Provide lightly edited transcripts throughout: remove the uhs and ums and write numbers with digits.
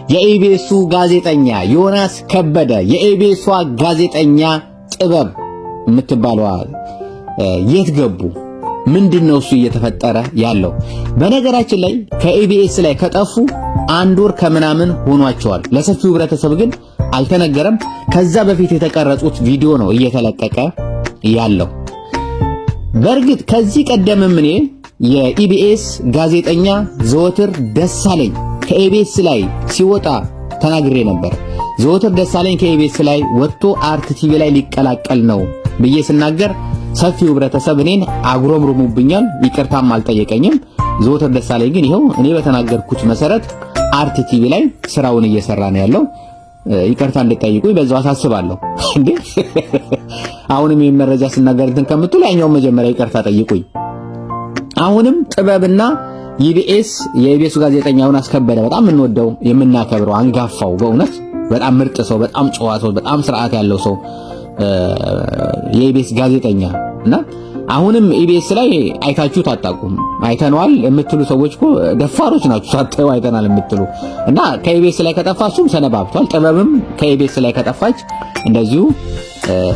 የኢቢኤሱ ጋዜጠኛ ዮናስ ከበደ የኢቢኤሷ ጋዜጠኛ ጥበብ የምትባለዋ የት ገቡ? ምንድነው እሱ እየተፈጠረ ያለው? በነገራችን ላይ ከኢቢኤስ ላይ ከጠፉ 1 ወር ከምናምን ሆኗቸዋል። ለሰፊው ህብረተሰብ ግን አልተነገረም። ከዛ በፊት የተቀረጹት ቪዲዮ ነው እየተለቀቀ ያለው። በእርግጥ ከዚህ ቀደምም እኔ የኢቢኤስ ጋዜጠኛ ዘወትር ደሳለኝ ከኢቢኤስ ላይ ሲወጣ ተናግሬ ነበር። ዘወትር ደሳለኝ ከኢቢኤስ ላይ ወጥቶ አርት ቲቪ ላይ ሊቀላቀል ነው ብዬ ስናገር ሰፊው ህብረተሰብ እኔን አጉረምርሙብኛል፣ ይቅርታም አልጠየቀኝም። ዘወትር ደሳለኝ ግን ይሄው እኔ በተናገርኩት መሰረት አርት ቲቪ ላይ ስራውን እየሰራ ነው ያለው። ይቅርታ እንድጠይቁኝ በዛው አሳስባለሁ። እንዴ አሁንም ይሄን መረጃ ስናገር እንትን ከምትሉ ያኛው መጀመሪያ ይቅርታ ጠይቁኝ። አሁንም ጥበብና የኢቢኤስ ጋዜጠኛውን አስከበደ በጣም እንወደው የምናከብረው አንጋፋው በእውነት በጣም ምርጥ ሰው፣ በጣም ጨዋ ሰው፣ በጣም ስርዓት ያለው ሰው የኢቢኤስ ጋዜጠኛ እና አሁንም ኢቢኤስ ላይ አይታችሁት አጣቁም። አይተነዋል የምትሉ ሰዎች እኮ ደፋሮች ናችሁ። ሳታዩ አይተናል የምትሉ እና ከኢቢኤስ ላይ ከጠፋችሁም ሰነባብቷል። ጥበብም ከኢቢኤስ ላይ ከጠፋች እንደዚሁ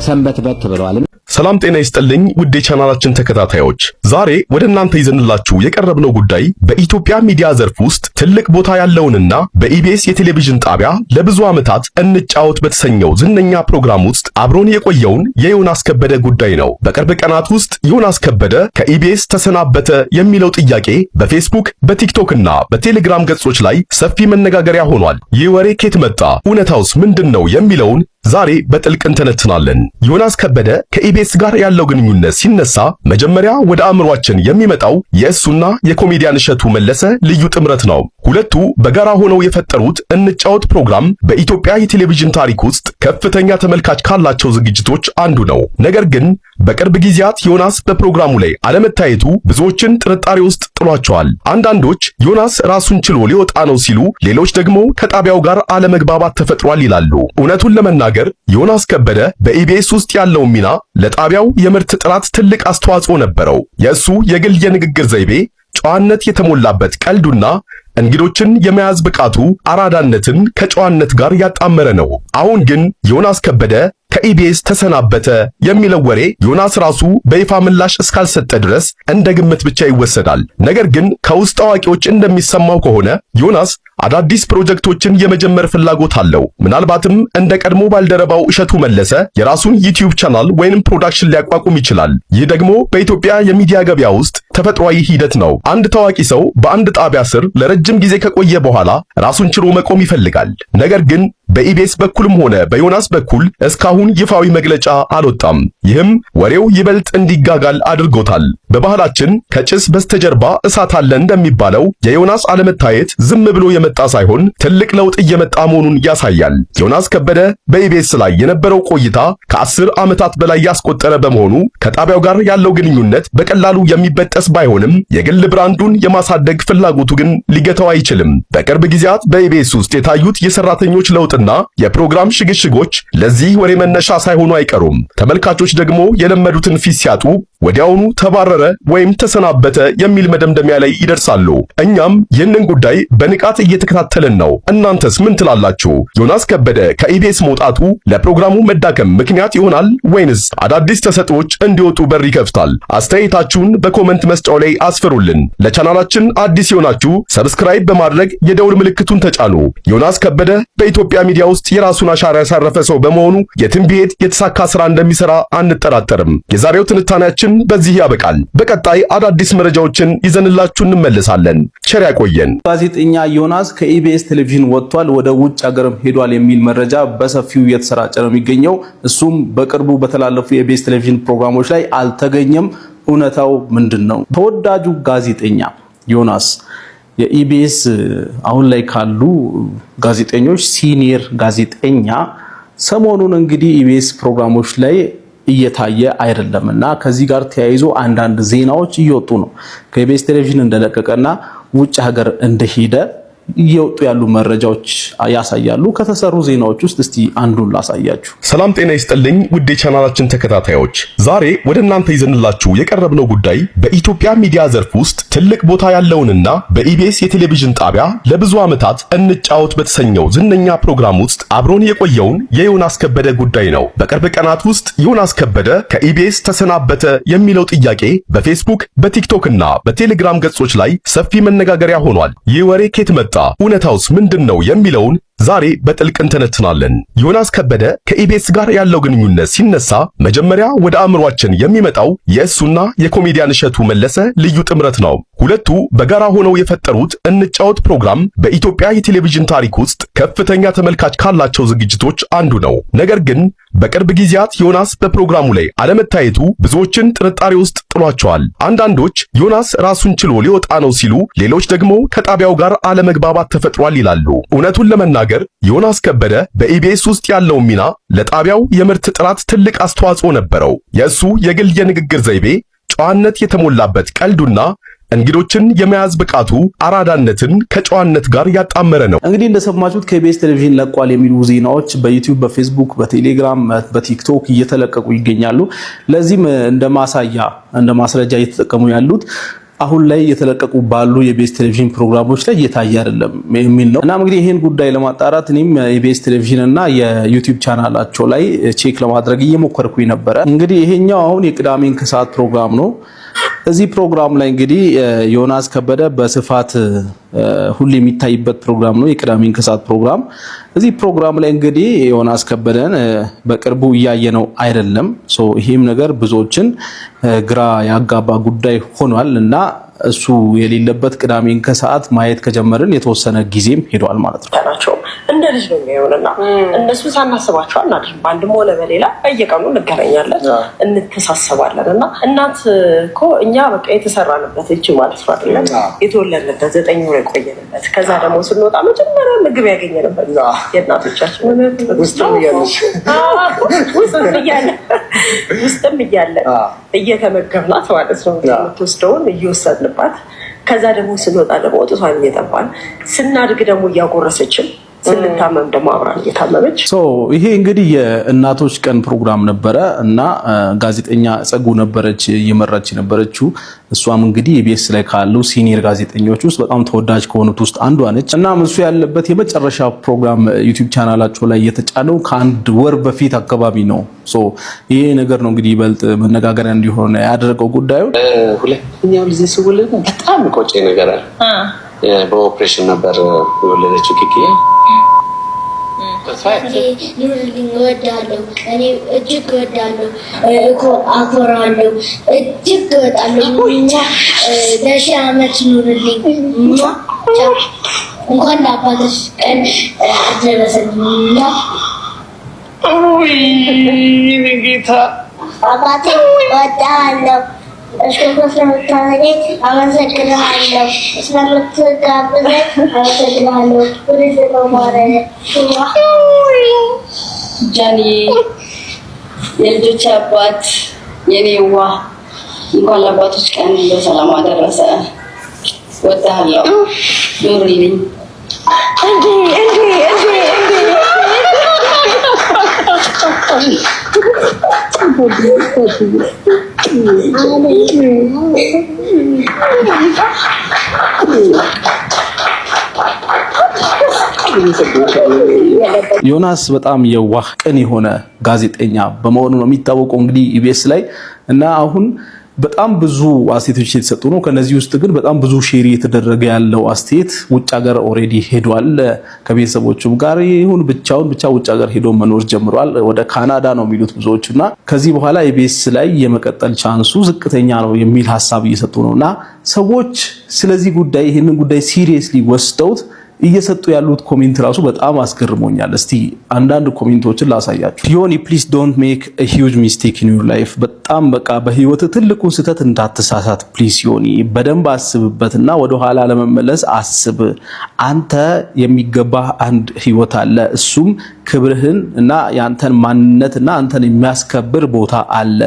ሰንበትበት ብለዋል። ሰላም ጤና ይስጥልኝ ውድ የቻናላችን ተከታታዮች፣ ዛሬ ወደ እናንተ ይዘንላችሁ የቀረብነው ጉዳይ በኢትዮጵያ ሚዲያ ዘርፍ ውስጥ ትልቅ ቦታ ያለውንና በኢቢኤስ የቴሌቪዥን ጣቢያ ለብዙ ዓመታት እንጫወት በተሰኘው ዝነኛ ፕሮግራም ውስጥ አብሮን የቆየውን የዮናስ ከበደ ጉዳይ ነው። በቅርብ ቀናት ውስጥ ዮናስ ከበደ ከኢቢኤስ ተሰናበተ የሚለው ጥያቄ በፌስቡክ በቲክቶክና በቴሌግራም ገጾች ላይ ሰፊ መነጋገሪያ ሆኗል። ይህ ወሬ ከየት መጣ? እውነታውስ ምንድነው? የሚለውን ዛሬ በጥልቅ እንተነትናለን። ዮናስ ከበደ ከኢቢኤስ ጋር ያለው ግንኙነት ሲነሳ መጀመሪያ ወደ አእምሯችን የሚመጣው የእሱና የኮሜዲያን እሸቱ መለሰ ልዩ ጥምረት ነው። ሁለቱ በጋራ ሆነው የፈጠሩት እንጫወት ፕሮግራም በኢትዮጵያ የቴሌቪዥን ታሪክ ውስጥ ከፍተኛ ተመልካች ካላቸው ዝግጅቶች አንዱ ነው። ነገር ግን በቅርብ ጊዜያት ዮናስ በፕሮግራሙ ላይ አለመታየቱ ብዙዎችን ጥርጣሬ ውስጥ ጥሏቸዋል። አንዳንዶች ዮናስ ራሱን ችሎ ሊወጣ ነው ሲሉ፣ ሌሎች ደግሞ ከጣቢያው ጋር አለመግባባት ተፈጥሯል ይላሉ። እውነቱን ለመናገር ዮናስ ከበደ በኢቢኤስ ውስጥ ያለው ሚና ለጣቢያው የምርት ጥራት ትልቅ አስተዋጽኦ ነበረው። የእሱ የግል የንግግር ዘይቤ፣ ጨዋነት የተሞላበት ቀልዱና እንግዶችን የመያዝ ብቃቱ አራዳነትን ከጨዋነት ጋር ያጣመረ ነው። አሁን ግን ዮናስ ከበደ ከኢቢኤስ ተሰናበተ የሚለው ወሬ ዮናስ ራሱ በይፋ ምላሽ እስካልሰጠ ድረስ እንደ ግምት ብቻ ይወሰዳል። ነገር ግን ከውስጥ አዋቂዎች እንደሚሰማው ከሆነ ዮናስ አዳዲስ ፕሮጀክቶችን የመጀመር ፍላጎት አለው። ምናልባትም እንደ ቀድሞ ባልደረባው እሸቱ መለሰ የራሱን ዩቲዩብ ቻናል ወይንም ፕሮዳክሽን ሊያቋቁም ይችላል። ይህ ደግሞ በኢትዮጵያ የሚዲያ ገበያ ውስጥ ተፈጥሯዊ ሂደት ነው። አንድ ታዋቂ ሰው በአንድ ጣቢያ ስር ለረጅም ጊዜ ከቆየ በኋላ ራሱን ችሎ መቆም ይፈልጋል። ነገር ግን በኢቢኤስ በኩልም ሆነ በዮናስ በኩል እስካሁን ይፋዊ መግለጫ አልወጣም። ይህም ወሬው ይበልጥ እንዲጋጋል አድርጎታል። በባህላችን ከጭስ በስተጀርባ እሳት አለ እንደሚባለው የዮናስ አለመታየት ዝም ብሎ የመጣ ሳይሆን ትልቅ ለውጥ እየመጣ መሆኑን ያሳያል። ዮናስ ከበደ በኢቢኤስ ላይ የነበረው ቆይታ ከ10 ዓመታት በላይ ያስቆጠረ በመሆኑ ከጣቢያው ጋር ያለው ግንኙነት በቀላሉ የሚበጠስ ባይሆንም የግል ብራንዱን የማሳደግ ፍላጎቱ ግን ሊገታው አይችልም። በቅርብ ጊዜያት በኢቢኤስ ውስጥ የታዩት የሰራተኞች ለውጥና የፕሮግራም ሽግሽጎች ለዚህ ወሬ መነሻ ሳይሆኑ አይቀሩም። ተመልካቾች ደግሞ የለመዱትን ፊት ሲያጡ ወዲያውኑ ተባረረ ወይም ተሰናበተ የሚል መደምደሚያ ላይ ይደርሳሉ። እኛም ይህንን ጉዳይ በንቃት እየተከታተልን ነው። እናንተስ ምን ትላላችሁ? ዮናስ ከበደ ከኢቢኤስ መውጣቱ ለፕሮግራሙ መዳከም ምክንያት ይሆናል ወይንስ አዳዲስ ተሰጥኦች እንዲወጡ በር ይከፍታል? አስተያየታችሁን በኮመንት መስጫው ላይ አስፍሩልን። ለቻናላችን አዲስ የሆናችሁ ሰብስክራይብ በማድረግ የደውል ምልክቱን ተጫኑ። ዮናስ ከበደ በኢትዮጵያ ሚዲያ ውስጥ የራሱን አሻራ ያሳረፈ ሰው በመሆኑ የትም ቢሄድ የተሳካ ስራ እንደሚሰራ አንጠራጠርም። የዛሬው ትንታኔያችን በዚህ ያበቃል። በቀጣይ አዳዲስ መረጃዎችን ይዘንላችሁ እንመለሳለን። ቸር ያቆየን። ጋዜጠኛ ዮናስ ከኢቢኤስ ቴሌቪዥን ወጥቷል፣ ወደ ውጭ ሀገርም ሄዷል የሚል መረጃ በሰፊው እየተሰራጨ ነው የሚገኘው። እሱም በቅርቡ በተላለፉ የኢቢኤስ ቴሌቪዥን ፕሮግራሞች ላይ አልተገኘም። እውነታው ምንድነው? ተወዳጁ ጋዜጠኛ ዮናስ የኢቢኤስ አሁን ላይ ካሉ ጋዜጠኞች ሲኒየር ጋዜጠኛ ሰሞኑን እንግዲህ ኢቢኤስ ፕሮግራሞች ላይ እየታየ አይደለምና ከዚህ ጋር ተያይዞ አንዳንድ ዜናዎች እየወጡ ነው። ከኢቢኤስ ቴሌቪዥን እንደለቀቀና ውጭ ሀገር እንደሄደ እየወጡ ያሉ መረጃዎች ያሳያሉ። ከተሰሩ ዜናዎች ውስጥ እስቲ አንዱን ላሳያችሁ። ሰላም ጤና ይስጥልኝ ውድ የቻናላችን ተከታታዮች፣ ዛሬ ወደ እናንተ ይዘንላችሁ የቀረብነው ጉዳይ በኢትዮጵያ ሚዲያ ዘርፍ ውስጥ ትልቅ ቦታ ያለውንና በኢቢኤስ የቴሌቪዥን ጣቢያ ለብዙ ዓመታት እንጫወት በተሰኘው ዝነኛ ፕሮግራም ውስጥ አብሮን የቆየውን የዮናስ ከበደ ጉዳይ ነው። በቅርብ ቀናት ውስጥ ዮናስ ከበደ ከኢቢኤስ ተሰናበተ የሚለው ጥያቄ በፌስቡክ በቲክቶክና በቴሌግራም ገጾች ላይ ሰፊ መነጋገሪያ ሆኗል። ይህ ወሬ ከየት መጣ? እውነታውስ ምንድነው? የሚለውን ዛሬ በጥልቅ እንተነትናለን። ዮናስ ከበደ ከኢቢኤስ ጋር ያለው ግንኙነት ሲነሳ መጀመሪያ ወደ አእምሯችን የሚመጣው የእሱና የኮሜዲያን እሸቱ መለሰ ልዩ ጥምረት ነው። ሁለቱ በጋራ ሆነው የፈጠሩት እንጫወት ፕሮግራም በኢትዮጵያ የቴሌቪዥን ታሪክ ውስጥ ከፍተኛ ተመልካች ካላቸው ዝግጅቶች አንዱ ነው። ነገር ግን በቅርብ ጊዜያት ዮናስ በፕሮግራሙ ላይ አለመታየቱ ብዙዎችን ጥርጣሬ ውስጥ ጥሏቸዋል። አንዳንዶች ዮናስ ራሱን ችሎ ሊወጣ ነው ሲሉ፣ ሌሎች ደግሞ ከጣቢያው ጋር አለመግባባት ተፈጥሯል ይላሉ። እውነቱን ለመናገር ዮናስ ከበደ በኢቢኤስ ውስጥ ያለው ሚና ለጣቢያው የምርት ጥራት ትልቅ አስተዋጽኦ ነበረው። የእሱ የግል የንግግር ዘይቤ፣ ጨዋነት የተሞላበት ቀልዱና እንግዶችን የመያዝ ብቃቱ አራዳነትን ከጨዋነት ጋር ያጣመረ ነው። እንግዲህ እንደሰማችሁት ከኢቢኤስ ቴሌቪዥን ለቋል የሚሉ ዜናዎች በዩቲዩብ፣ በፌስቡክ፣ በቴሌግራም፣ በቲክቶክ እየተለቀቁ ይገኛሉ። ለዚህም እንደ ማስረጃ እየተጠቀሙ ያሉት አሁን ላይ የተለቀቁ ባሉ የኢቢኤስ ቴሌቪዥን ፕሮግራሞች ላይ እየታየ አይደለም የሚል ነው። እና እንግዲህ ይሄን ጉዳይ ለማጣራት እኔም የኢቢኤስ ቴሌቪዥን እና የዩቲዩብ ቻናላቸው ላይ ቼክ ለማድረግ እየሞከርኩኝ ነበረ። እንግዲህ ይሄኛው አሁን የቅዳሜን ከሰዓት ፕሮግራም ነው። እዚህ ፕሮግራም ላይ እንግዲህ ዮናስ ከበደ በስፋት ሁሌ የሚታይበት ፕሮግራም ነው፣ የቅዳሜን ከሰዓት ፕሮግራም። እዚህ ፕሮግራም ላይ እንግዲህ ዮናስ ከበደን በቅርቡ እያየነው አይደለም። ይሄም ነገር ብዙዎችን ግራ ያጋባ ጉዳይ ሆኗል እና እሱ የሌለበት ቅዳሜን ከሰዓት ማየት ከጀመርን የተወሰነ ጊዜም ሄዷል ማለት ነው። እንደ ልጅ ነው የሚሆንና እነሱ ሳናስባቸው አናድርም። በአንድም ሆነ በሌላ በየቀኑ እንገናኛለን፣ እንተሳሰባለን። እና እናት እኮ እኛ በቃ የተሰራንበት እጅ ማለት ነው አይደለም፣ የተወለድንበት 9 ወር የቆየንበት፣ ከዛ ደግሞ ስንወጣ መጀመሪያ ምግብ ያገኘንበት የእናቶቻችን ውስጥም እያለን እየተመገብናት ማለት ነው የምትወስደውን እየወሰድንባት፣ ከዛ ደግሞ ስንወጣ ደግሞ ወጥቷን እየጠባን፣ ስናድግ ደግሞ እያጎረሰችን፣ ስንታመም ደግሞ አብራን እየታመመች። ይሄ እንግዲህ የእናቶች ቀን ፕሮግራም ነበረ እና ጋዜጠኛ ጸጉ ነበረች እየመራች የነበረችው። እሷም እንግዲህ ኢቢኤስ ላይ ካሉ ሲኒየር ጋዜጠኞች ውስጥ በጣም ተወዳጅ ከሆኑት ውስጥ አንዷ ነች። እና እሱ ያለበት የመጨረሻ ፕሮግራም ዩቲዩብ ቻናላቸው ላይ የተጫነው ከአንድ ወር በፊት አካባቢ ነው። ይሄ ነገር ነው እንግዲህ ይበልጥ መነጋገሪያ እንዲሆን ያደረገው ጉዳዩ። ሁለተኛው ልጅ ስወለድ በጣም ቆጨ ነገር አለ። በኦፕሬሽን ነበር የወለደችው ኪኪ። ኑርልኝ እወዳለሁ፣ እኔ እጅግ እወዳለሁ፣ አኮራለሁ፣ እጅግ እወዳለሁ። ለሺህ ዓመት ኑርልኝ። እንኳን ለአባትሽ ቀን አደረሰልኝ። ጌታ አባቴ እወዳለሁ። ስለምታወራኝ አመሰግናለሁ። ስለምትጋብዘኝ አመሰግናለሁ። ጃኒ የልጆች አባት የኔዋ እንኳን ለአባቶች ቀን በሰላም አደረሰ። ወዳለሁ፣ ኑሪልኝ። ዮናስ በጣም የዋህ ቅን የሆነ ጋዜጠኛ በመሆኑ ነው የሚታወቀው እንግዲህ ኢቢኤስ ላይ እና አሁን በጣም ብዙ አስተያየቶች የተሰጡ ነው። ከነዚህ ውስጥ ግን በጣም ብዙ ሼር የተደረገ ያለው አስተያየት ውጭ ሀገር ኦሬዲ ሄዷል፣ ከቤተሰቦቹም ጋር ይሁን ብቻውን ብቻ ውጭ ሀገር ሄዶ መኖር ጀምሯል። ወደ ካናዳ ነው የሚሉት ብዙዎችና ከዚህ በኋላ ኢቢኤስ ላይ የመቀጠል ቻንሱ ዝቅተኛ ነው የሚል ሀሳብ እየሰጡ ነውና ሰዎች ስለዚህ ጉዳይ ይሄንን ጉዳይ ሲሪየስሊ ወስደውት እየሰጡ ያሉት ኮሜንት ራሱ በጣም አስገርሞኛል። እስቲ አንዳንድ ኮሜንቶችን ላሳያችሁ። ዮኒ ፕሊዝ ዶንት ሜክ a huge mistake in your life። በጣም በቃ በህይወት ትልቁን ስህተት እንዳትሳሳት ፕሊዝ ዮኒ፣ በደንብ አስብበትና ወደ ኋላ ለመመለስ አስብ። አንተ የሚገባህ አንድ ህይወት አለ፣ እሱም ክብርህን እና ያንተን ማንነትና አንተን የሚያስከብር ቦታ አለ።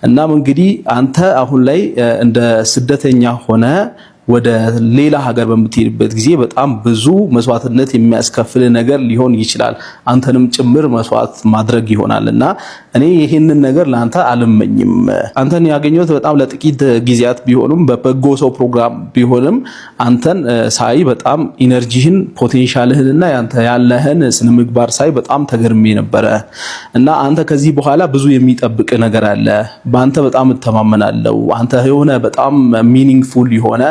እናም እንግዲህ አንተ አሁን ላይ እንደ ስደተኛ ሆነ ወደ ሌላ ሀገር በምትሄድበት ጊዜ በጣም ብዙ መስዋዕትነት የሚያስከፍል ነገር ሊሆን ይችላል። አንተንም ጭምር መስዋዕት ማድረግ ይሆናልና እኔ ይሄንን ነገር ላንተ አልመኝም። አንተን ያገኘሁት በጣም ለጥቂት ጊዜያት ቢሆንም በበጎ ሰው ፕሮግራም ቢሆንም አንተን ሳይ በጣም ኢነርጂህን ፖቴንሻልህንና ያንተ ያለህን ስነምግባር ሳይ በጣም ተገርሜ ነበረ እና አንተ ከዚህ በኋላ ብዙ የሚጠብቅ ነገር አለ። በአንተ በጣም እተማመናለሁ። አንተ የሆነ በጣም ሚኒንግፉል የሆነ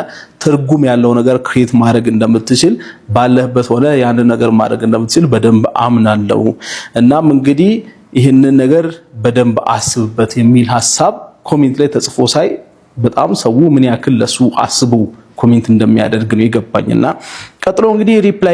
ትርጉም ያለው ነገር ክሬት ማድረግ እንደምትችል ባለህበት ሆነ ያንን ነገር ማድረግ እንደምትችል በደንብ አምናለሁ። እናም እንግዲህ ይህንን ነገር በደንብ አስብበት የሚል ሐሳብ ኮሜንት ላይ ተጽፎ ሳይ በጣም ሰው ምን ያክል ለሱ አስቡ ኮሜንት እንደሚያደርግ ነው የገባኝና ቀጥሎ እንግዲህ ሪፕላይ